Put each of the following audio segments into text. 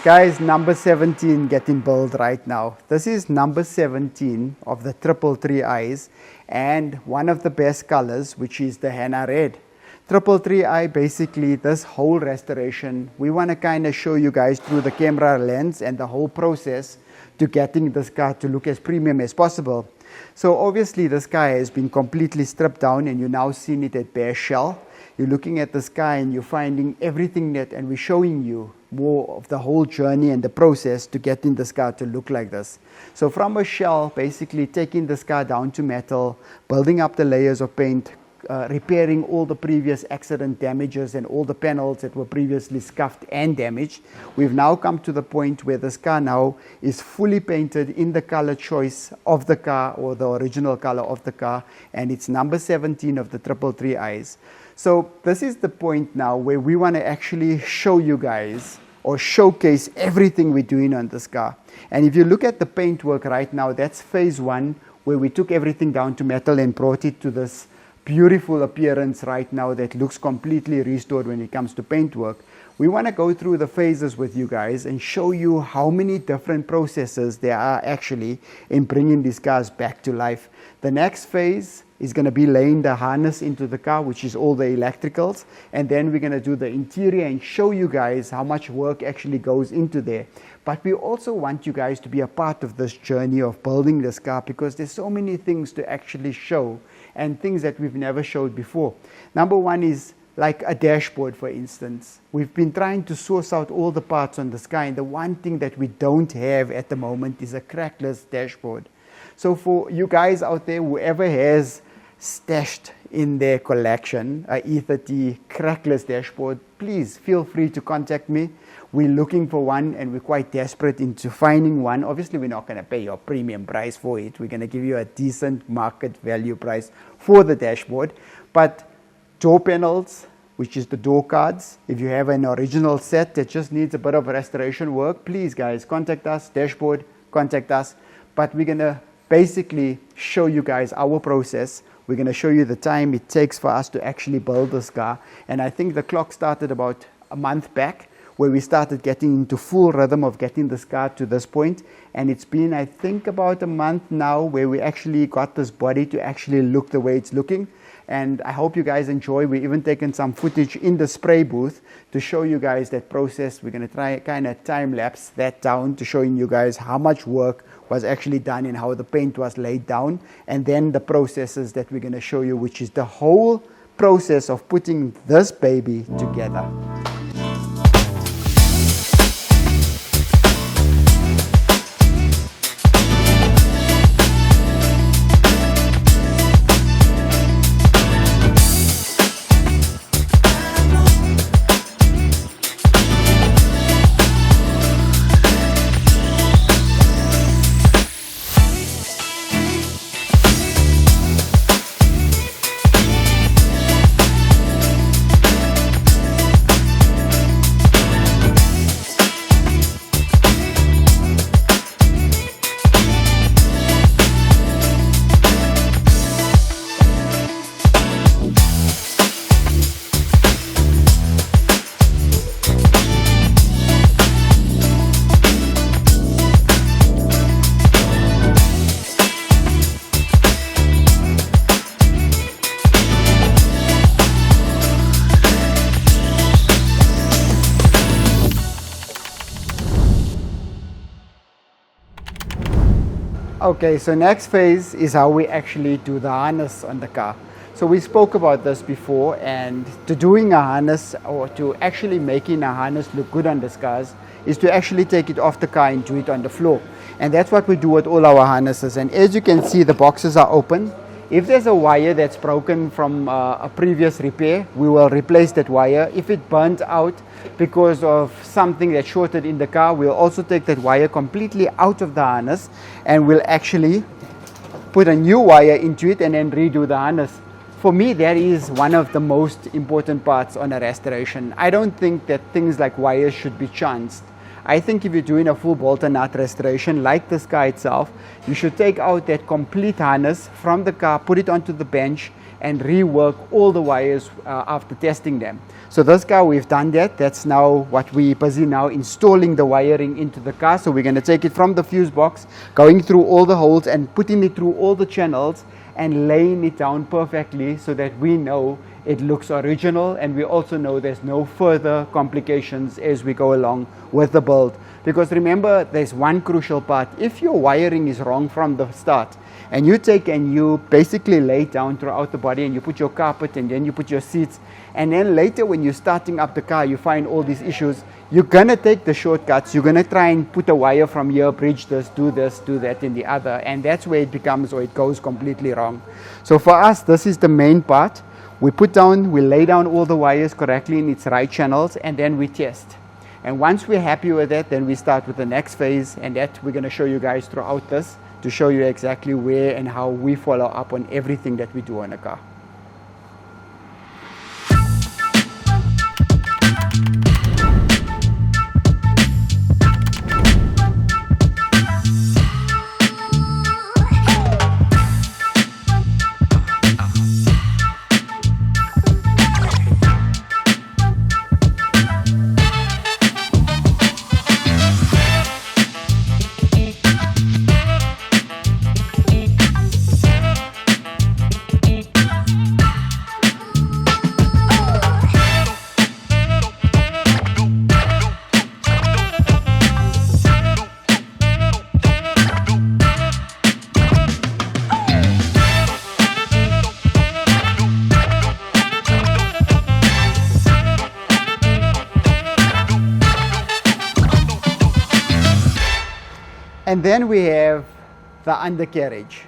Guys, number 17 getting built right now. This is number 17 of the 333i's and one of the best colors, which is the henna red. 333i, basically this whole restoration, we want to kind of show you guys through the camera lens and the whole process to getting this car to look as premium as possible. So obviously this car has been completely stripped down and you're now seeing it at bare shell. You're looking at this car and you're finding everything that, and we're showing you more of the whole journey and the process to getting this car to look like this. So from a shell, basically taking this car down to metal, building up the layers of paint, repairing all the previous accident damages and all the panels that were previously scuffed and damaged. We've now come to the point where this car now is fully painted in the color choice of the car, or the original color of the car, and it's number 17 of the 333i's. So this is the point now where we want to actually show you guys or showcase everything we're doing on this car. And if you look at the paintwork right now, that's phase one, where we took everything down to metal and brought it to this beautiful appearance right now that looks completely restored when it comes to paintwork. We want to go through the phases with you guys and show you how many different processes there are actually in bringing these cars back to life. The next phase is going to be laying the harness into the car, which is all the electricals, and then we're going to do the interior and show you guys how much work actually goes into there. But we also want you guys to be a part of this journey of building this car, because there's so many things to actually show and things that we've never showed before. Number one is like a dashboard, for instance. We've been trying to source out all the parts on this car, and the one thing that we don't have at the moment is a crackless dashboard. So for you guys out there, whoever has stashed in their collection a E30 crackless dashboard, please feel free to contact me. We're looking for one and we're quite desperate into finding one. Obviously, we're not going to pay your premium price for it. We're going to give you a decent market value price for the dashboard. But door panels, which is the door cards, if you have an original set that just needs a bit of restoration work, please guys, contact us. Dashboard, contact us. But we're going to basically show you guys our process. We're going to show you the time it takes for us to actually build this car. And I think the clock started about a month back, where we started getting into full rhythm of getting this car to this point. And it's been, I think, about a month now where we actually got this body to actually look the way it's looking. And I hope you guys enjoy. We've even taken some footage in the spray booth to show you guys that process. We're going to try kind of time lapse that down to showing you guys how much work was actually done and how the paint was laid down. And then the processes that we're going to show you, which is the whole process of putting this baby together. Okay, so next phase is how we actually do the harness on the car. So we spoke about this before, and to doing a harness, or to actually making a harness look good on the cars, is to actually take it off the car and do it on the floor. And that's what we do with all our harnesses. And as you can see, the boxes are open. If there's a wire that's broken from a previous repair, we will replace that wire. If it burnt out because of something that shorted in the car, we'll also take that wire completely out of the harness and we'll actually put a new wire into it and then redo the harness. For me, that is one of the most important parts on a restoration. I don't think that things like wires should be chanced. I think if you're doing a full bolt and nut restoration like this car itself, you should take out that complete harness from the car, put it onto the bench, and rework all the wires after testing them. So this car, we've done that. That's now what we're busy now installing the wiring into the car. So we're going to take it from the fuse box, going through all the holes and putting it through all the channels and laying it down perfectly so that we know it looks original, and we also know there's no further complications as we go along with the build. Because remember, there's one crucial part. If your wiring is wrong from the start, and you take and you basically lay down throughout the body and you put your carpet and then you put your seats, and then later when you're starting up the car you find all these issues, you're gonna take the shortcuts. You're gonna try and put a wire from here, bridge this, do that in the other, and that's where it becomes, or it goes completely wrong. So for us, this is the main part. We lay down all the wires correctly in its right channels, and then we test. And once we're happy with that, then we start with the next phase, and that we're going to show you guys throughout this to show you exactly where and how we follow up on everything that we do on a car. And then we have the undercarriage.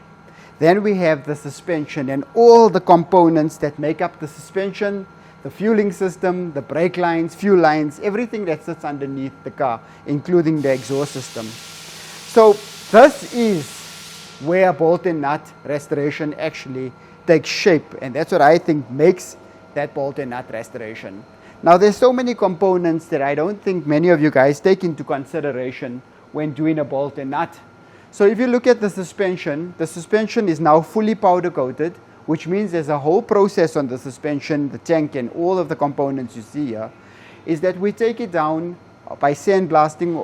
Then we have the suspension and all the components that make up the suspension, the fueling system, the brake lines, fuel lines, everything that sits underneath the car, including the exhaust system. So this is where bolt and nut restoration actually takes shape, and that's what I think makes that bolt and nut restoration. Now there's so many components that I don't think many of you guys take into consideration when doing a bolt and nut. So if you look at the suspension is now fully powder coated, which means there's a whole process on the suspension, the tank, and all of the components you see here, is that we take it down by sandblasting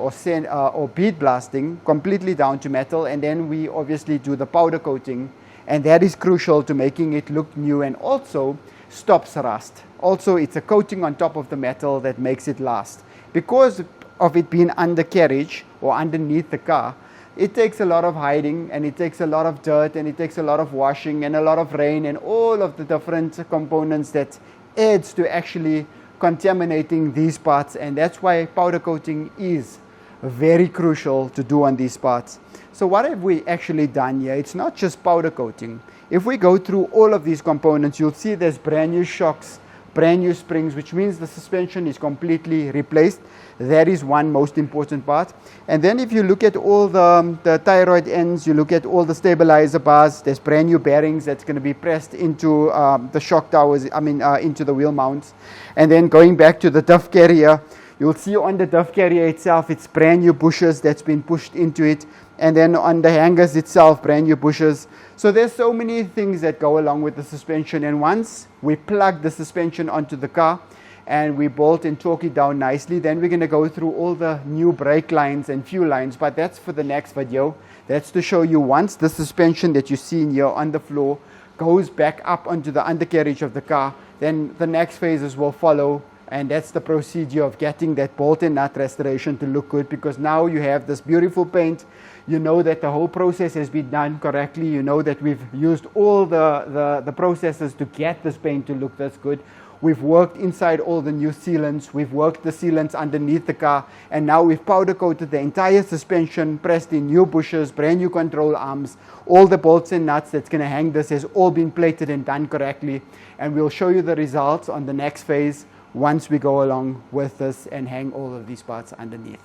or bead blasting completely down to metal, and then we obviously do the powder coating, and that is crucial to making it look new and also stops rust. Also, it's a coating on top of the metal that makes it last. Because of it being undercarriage or underneath the car, it takes a lot of hiding, and it takes a lot of dirt, and it takes a lot of washing and a lot of rain and all of the different components that adds to actually contaminating these parts, and that's why powder coating is very crucial to do on these parts. So what have we actually done here? It's not just powder coating. If we go through all of these components, you'll see there's brand new shocks, brand new springs, which means the suspension is completely replaced. That is one most important part. And then if you look at all the thyroid ends, you look at all the stabilizer bars, there's brand new bearings that's going to be pressed into the shock towers, into the wheel mounts. And then going back to the diff carrier, you'll see on the diff carrier itself, it's brand new bushers that's been pushed into it. And then on the hangers itself, brand new bushers. So there's so many things that go along with the suspension. And once we plug the suspension onto the car and we bolt and torque it down nicely, then we're going to go through all the new brake lines and fuel lines. But that's for the next video. That's to show you once the suspension that you see in here on the floor goes back up onto the undercarriage of the car, then the next phases will follow. And that's the procedure of getting that bolt and nut restoration to look good, because now you have this beautiful paint. You know that the whole process has been done correctly. You know that we've used all the processes to get this paint to look this good. We've worked inside all the new sealants. We've worked the sealants underneath the car. And now we've powder coated the entire suspension, pressed in new bushers, brand new control arms. All the bolts and nuts that's going to hang this has all been plated and done correctly. And we'll show you the results on the next phase once we go along with this and hang all of these parts underneath.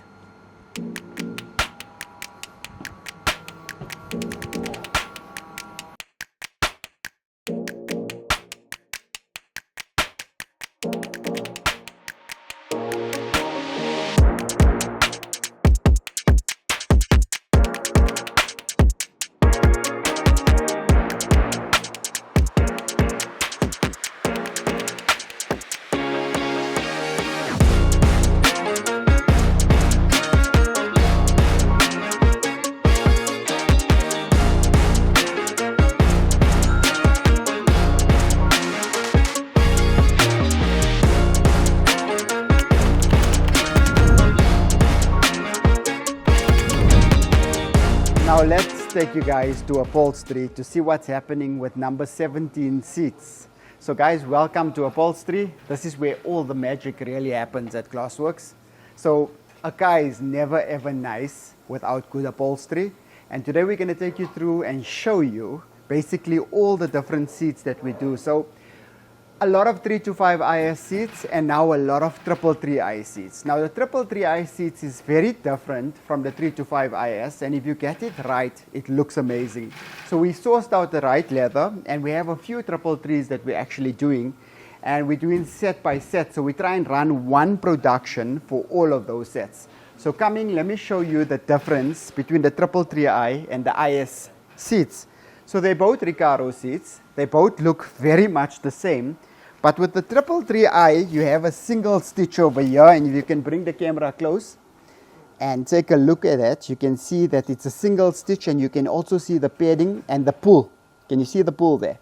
Now let's take you guys to Upholstery to see what's happening with number 17 seats. So guys, welcome to Upholstery. This is where all the magic really happens at Glossworx. So a car is never ever nice without good upholstery. And today we're going to take you through and show you basically all the different seats that we do. So a lot of 325i seats and now a lot of 333i seats. Now the 333i seats is very different from the 325is, and if you get it right, it looks amazing. So we sourced out the right leather, and we have a few 333s that we're actually doing, and we're doing set by set. So we try and run one production for all of those sets. So let me show you the difference between the 333i and the is seats. So they're both Recaro seats. They both look very much the same. But with the 333i, you have a single stitch over here, and if you can bring the camera close and take a look at it, you can see that it's a single stitch, and you can also see the padding and the pull. Can you see the pull there?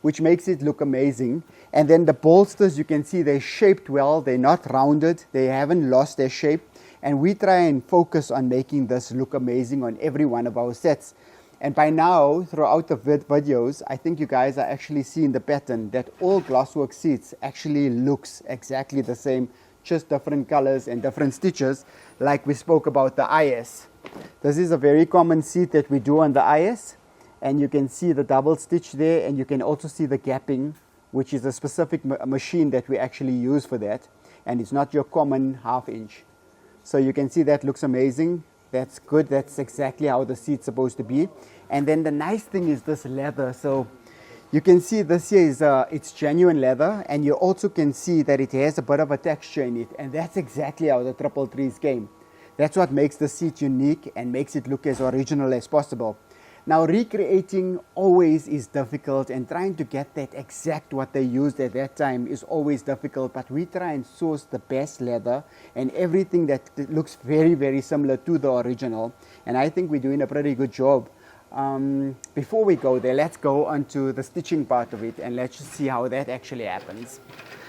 Which makes it look amazing. And then the bolsters, you can see they're shaped well, they're not rounded, they haven't lost their shape. And we try and focus on making this look amazing on every one of our sets. And by now, throughout the videos, I think you guys are actually seeing the pattern that all Glossworx seats actually looks exactly the same, just different colors and different stitches, like we spoke about the IS. This is a very common seat that we do on the IS, and you can see the double stitch there, and you can also see the gapping, which is a specific machine that we actually use for that, and it's not your common half inch. So you can see that looks amazing. That's good. That's exactly how the seat's supposed to be. And then the nice thing is this leather. So you can see this here is it's genuine leather, and you also can see that it has a bit of a texture in it, and that's exactly how the 333s came. That's what makes the seat unique and makes it look as original as possible. Now recreating always is difficult, and trying to get that exact what they used at that time is always difficult, but we try and source the best leather and everything that looks very, very similar to the original, and I think we're doing a pretty good job. Before we go there, let's go on to the stitching part of it, and let's just see how that actually happens.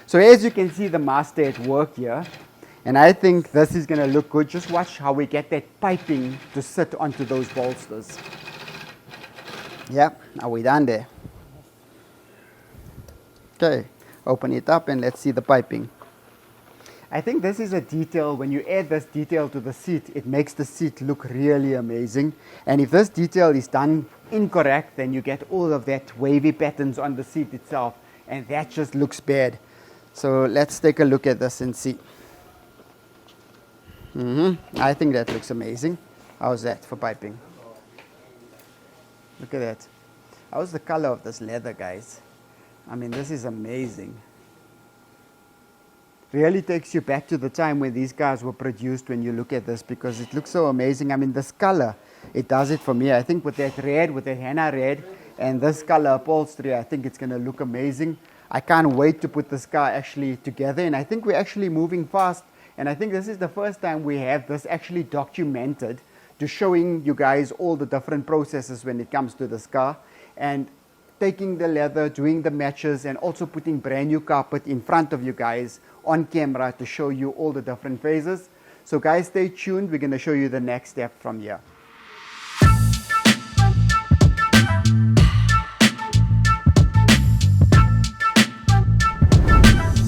So as you can see the master at work here, and I think this is going to look good. Just watch how we get that piping to sit onto those bolsters. Yeah, are we done there? Okay, open it up and let's see the piping. I think this is a detail. When you add this detail to the seat, it makes the seat look really amazing. And if this detail is done incorrect, then you get all of that wavy patterns on the seat itself, and that just looks bad. So let's take a look at this and see. I think that looks amazing. How's that for piping? Look at that. How's the color of this leather, guys? I mean, this is amazing. Really takes you back to the time when these cars were produced when you look at this, because it looks so amazing. I mean, this color, it does it for me. I think with that red, with that henna red, and this color upholstery, I think it's going to look amazing. I can't wait to put this car actually together, and I think we're actually moving fast. And I think this is the first time we have this actually documented, to showing you guys all the different processes when it comes to this car, and taking the leather, doing the matches, and also putting brand new carpet in front of you guys on camera to show you all the different phases. So guys, stay tuned. We're going to show you the next step from here.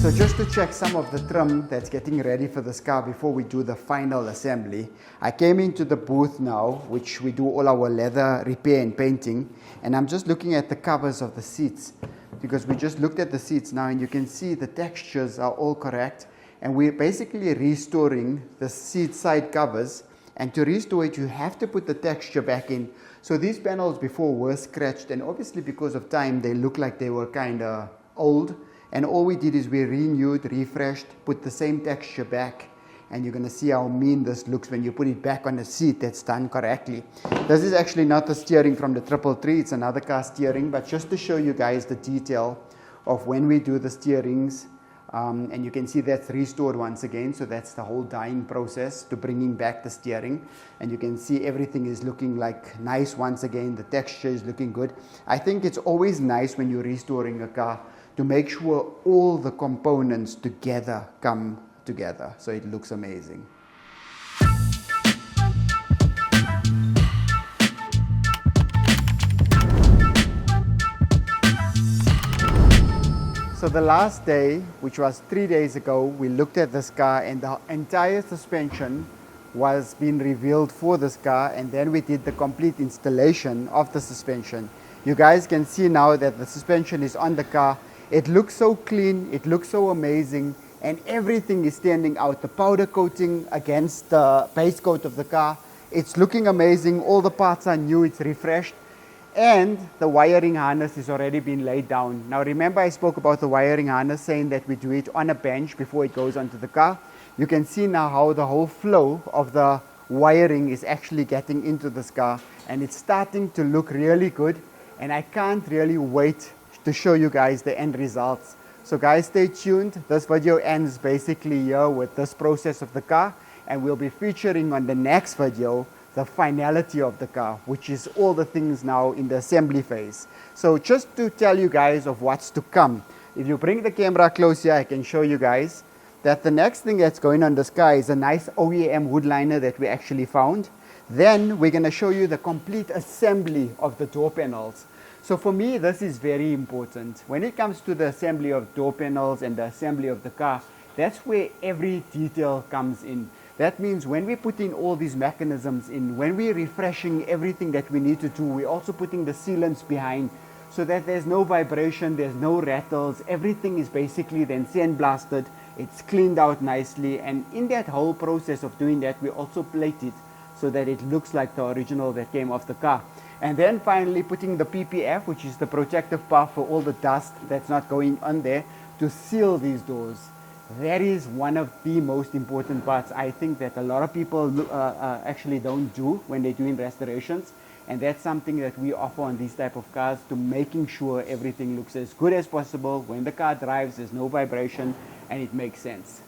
So just to check some of the trim that's getting ready for this car before we do the final assembly, I came into the booth now, which we do all our leather repair and painting, and I'm just looking at the covers of the seats, because we just looked at the seats now, and you can see the textures are all correct, and we're basically restoring the seat side covers. And to restore it, you have to put the texture back in. So these panels before were scratched, and obviously because of time they look like they were kind of old. And all we did is we renewed, refreshed, put the same texture back, and you're going to see how mean this looks when you put it back on the seat that's done correctly. This is actually not the steering from the 333, it's another car steering, but just to show you guys the detail of when we do the steerings, and you can see that's restored once again, so that's the whole dyeing process to bringing back the steering, and you can see everything is looking like nice once again, the texture is looking good. I think it's always nice when you're restoring a car to make sure all the components together come together so it looks amazing. So the last day, which was 3 days ago, we looked at this car and the entire suspension was being revealed for this car, and then we did the complete installation of the suspension. You guys can see now that the suspension is on the car. It looks so clean, it looks so amazing, and everything is standing out. The powder coating against the base coat of the car, it's looking amazing. All the parts are new, it's refreshed, and the wiring harness is already been laid down. Now remember, I spoke about the wiring harness, saying that we do it on a bench before it goes onto the car. You can see now how the whole flow of the wiring is actually getting into this car, and it's starting to look really good, and I can't really wait to show you guys the end results. So guys, stay tuned. This video ends basically here with this process of the car, and we'll be featuring on the next video the finality of the car, which is all the things now in the assembly phase. So just to tell you guys of what's to come, if you bring the camera close here, I can show you guys that the next thing that's going on this car is a nice OEM wood liner that we actually found. Then we're going to show you the complete assembly of the door panels. So for me, this is very important. When it comes to the assembly of door panels and the assembly of the car, that's where every detail comes in. That means when we put in all these mechanisms in, when we're refreshing everything that we need to do, we're also putting the sealants behind so that there's no vibration, there's no rattles. Everything is basically then sandblasted. It's cleaned out nicely, and in that whole process of doing that, we also plate it so that it looks like the original that came off the car. And then finally putting the PPF, which is the protective puff for all the dust that's not going on there, to seal these doors. That is one of the most important parts, I think, that a lot of people actually don't do when they're doing restorations. And that's something that we offer on these type of cars, to making sure everything looks as good as possible. When the car drives, there's no vibration, and it makes sense.